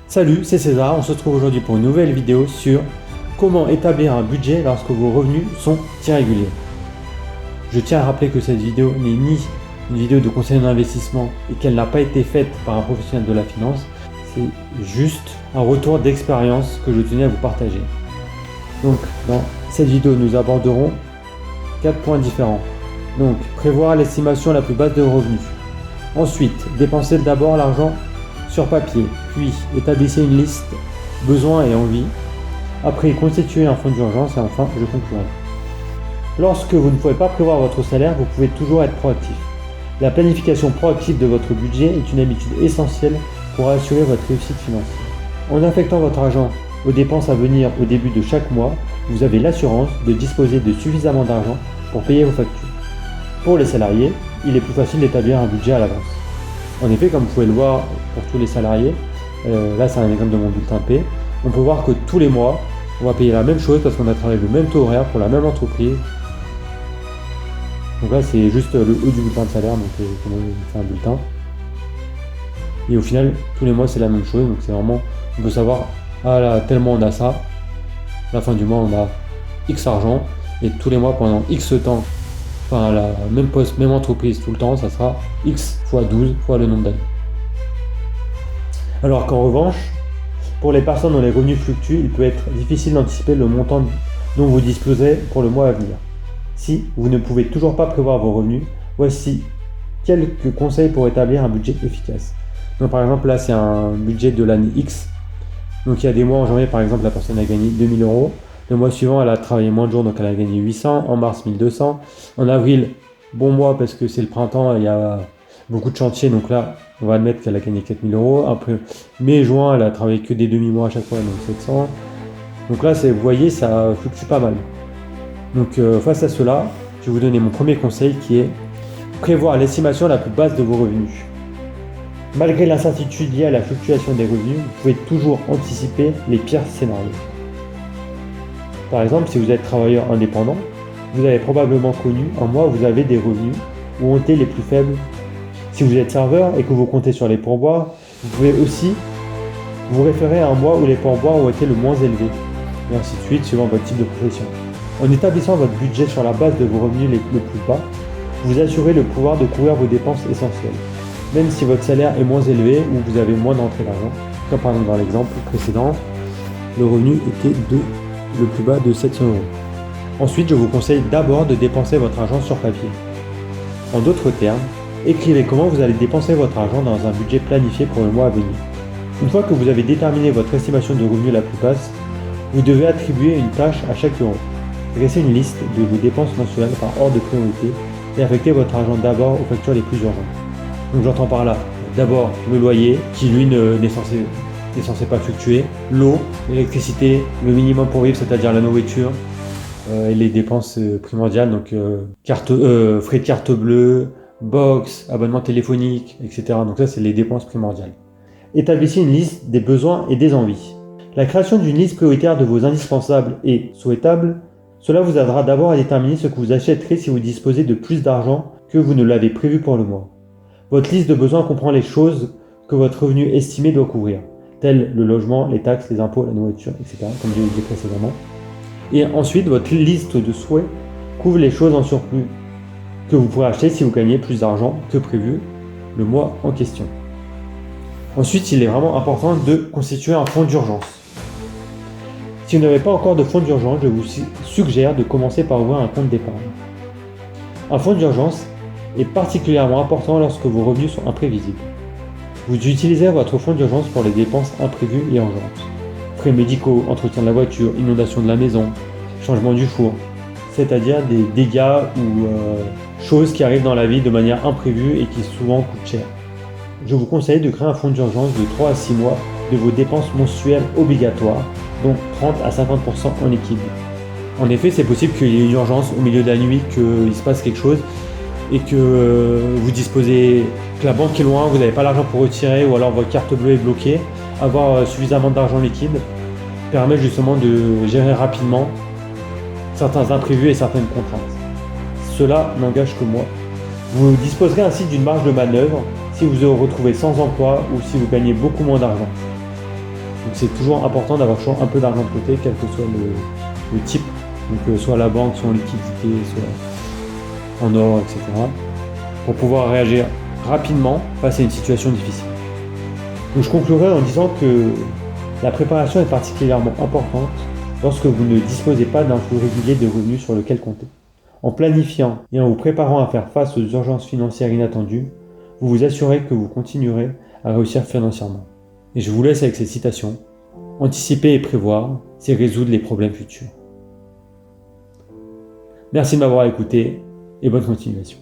Salut, c'est César, on se retrouve aujourd'hui pour une nouvelle vidéo sur comment établir un budget lorsque vos revenus sont irréguliers. Je tiens à rappeler que cette vidéo n'est ni une vidéo de conseil d'investissement et qu'elle n'a pas été faite par un professionnel de la finance, c'est juste un retour d'expérience que je tenais à vous partager. Donc dans cette vidéo, nous aborderons 4 points différents. Donc prévoir l'estimation la plus basse de vos revenus. Ensuite, dépenser d'abord l'argent sur papier, puis établissez une liste besoins et envies. Après, constituez un fonds d'urgence et enfin, je conclurai. Lorsque vous ne pouvez pas prévoir votre salaire, vous pouvez toujours être proactif. La planification proactive de votre budget est une habitude essentielle pour assurer votre réussite financière. En affectant votre argent aux dépenses à venir au début de chaque mois, vous avez l'assurance de disposer de suffisamment d'argent pour payer vos factures. Pour les salariés, il est plus facile d'établir un budget à l'avance. En effet, comme vous pouvez le voir pour tous les salariés, là c'est un exemple de mon bulletin P, on peut voir que tous les mois, on va payer la même chose parce qu'on a travaillé le même taux horaire pour la même entreprise. Donc là c'est juste le haut du bulletin de salaire, donc on fait un bulletin. Et au final, tous les mois c'est la même chose, donc c'est vraiment, on peut savoir, ah là, tellement on a ça, à la fin du mois on a X argent, et tous les mois pendant X temps, enfin la même poste, même entreprise tout le temps, ça sera X fois 12 fois le nombre d'années. Alors qu'en revanche, pour les personnes dont les revenus fluctuent, il peut être difficile d'anticiper le montant dont vous disposerez pour le mois à venir. Si vous ne pouvez toujours pas prévoir vos revenus, voici quelques conseils pour établir un budget efficace. Donc par exemple là c'est un budget de l'année X. Donc il y a des mois en janvier par exemple la personne a gagné 2000 euros. Le mois suivant elle a travaillé moins de jours donc elle a gagné 800. En mars 1200. En avril, bon mois parce que c'est le printemps, il y a beaucoup de chantiers donc là on va admettre qu'elle a gagné 4000 euros. Après mai, juin elle a travaillé que des demi-mois à chaque fois donc 700. Donc là vous voyez ça fluctue pas mal. Donc face à cela, je vais vous donner mon premier conseil qui est prévoir l'estimation la plus basse de vos revenus. Malgré l'incertitude liée à la fluctuation des revenus, vous pouvez toujours anticiper les pires scénarios. Par exemple, si vous êtes travailleur indépendant, vous avez probablement connu un mois où vous avez des revenus où ont été les plus faibles. Si vous êtes serveur et que vous comptez sur les pourboires, vous pouvez aussi vous référer à un mois où les pourboires ont été le moins élevés, et ainsi de suite suivant votre type de profession. En établissant votre budget sur la base de vos revenus les plus bas, vous assurez le pouvoir de couvrir vos dépenses essentielles, même si votre salaire est moins élevé ou vous avez moins d'entrée d'argent, comme par exemple dans l'exemple précédent, le revenu était le plus bas de 700 euros. Ensuite, je vous conseille d'abord de dépenser votre argent sur papier. En d'autres termes, écrivez comment vous allez dépenser votre argent dans un budget planifié pour le mois à venir. Une fois que vous avez déterminé votre estimation de revenus la plus basse, vous devez attribuer une tâche à chaque euro. Dressez une liste de vos dépenses mensuelles par ordre de priorité et affectez votre argent d'abord aux factures les plus urgentes. Donc j'entends par là, d'abord le loyer, qui lui n'est censé pas fluctuer, l'eau, l'électricité, le minimum pour vivre, c'est-à-dire la nourriture, et les dépenses primordiales, donc frais de carte bleue, box, abonnement téléphonique, etc. Donc ça c'est les dépenses primordiales. Établissez une liste des besoins et des envies. La création d'une liste prioritaire de vos indispensables et souhaitables, cela vous aidera d'abord à déterminer ce que vous achèterez si vous disposez de plus d'argent que vous ne l'avez prévu pour le mois. Votre liste de besoins comprend les choses que votre revenu estimé doit couvrir, tels le logement, les taxes, les impôts, la nourriture, etc., comme je l'ai dit précédemment. Et ensuite, votre liste de souhaits couvre les choses en surplus que vous pourrez acheter si vous gagnez plus d'argent que prévu le mois en question. Ensuite, il est vraiment important de constituer un fonds d'urgence. Si vous n'avez pas encore de fonds d'urgence, je vous suggère de commencer par ouvrir un compte d'épargne. Un fonds d'urgence est particulièrement important lorsque vos revenus sont imprévisibles. Vous utilisez votre fonds d'urgence pour les dépenses imprévues et urgentes. Frais médicaux, entretien de la voiture, inondation de la maison, changement du four, c'est-à-dire des dégâts ou choses qui arrivent dans la vie de manière imprévue et qui souvent coûtent cher. Je vous conseille de créer un fonds d'urgence de 3 à 6 mois de vos dépenses mensuelles obligatoires, donc 30 à 50% en équilibre. En effet, c'est possible qu'il y ait une urgence au milieu de la nuit, qu'il se passe quelque chose et que vous disposez, que la banque est loin, vous n'avez pas l'argent pour retirer ou alors votre carte bleue est bloquée. Avoir suffisamment d'argent liquide permet justement de gérer rapidement certains imprévus et certaines contraintes. Cela n'engage que moi. Vous disposerez ainsi d'une marge de manœuvre si vous vous retrouvez sans emploi ou si vous gagnez beaucoup moins d'argent. Donc c'est toujours important d'avoir toujours un peu d'argent de côté, quel que soit le type, donc soit à la banque, soit en liquidité, soit en or, etc., pour pouvoir réagir rapidement face à une situation difficile. Donc je conclurai en disant que la préparation est particulièrement importante lorsque vous ne disposez pas d'un flux régulier de revenus sur lequel compter. En planifiant et en vous préparant à faire face aux urgences financières inattendues, vous vous assurez que vous continuerez à réussir financièrement. Et je vous laisse avec cette citation. Anticiper et prévoir, c'est résoudre les problèmes futurs. Merci de m'avoir écouté et bonne continuation.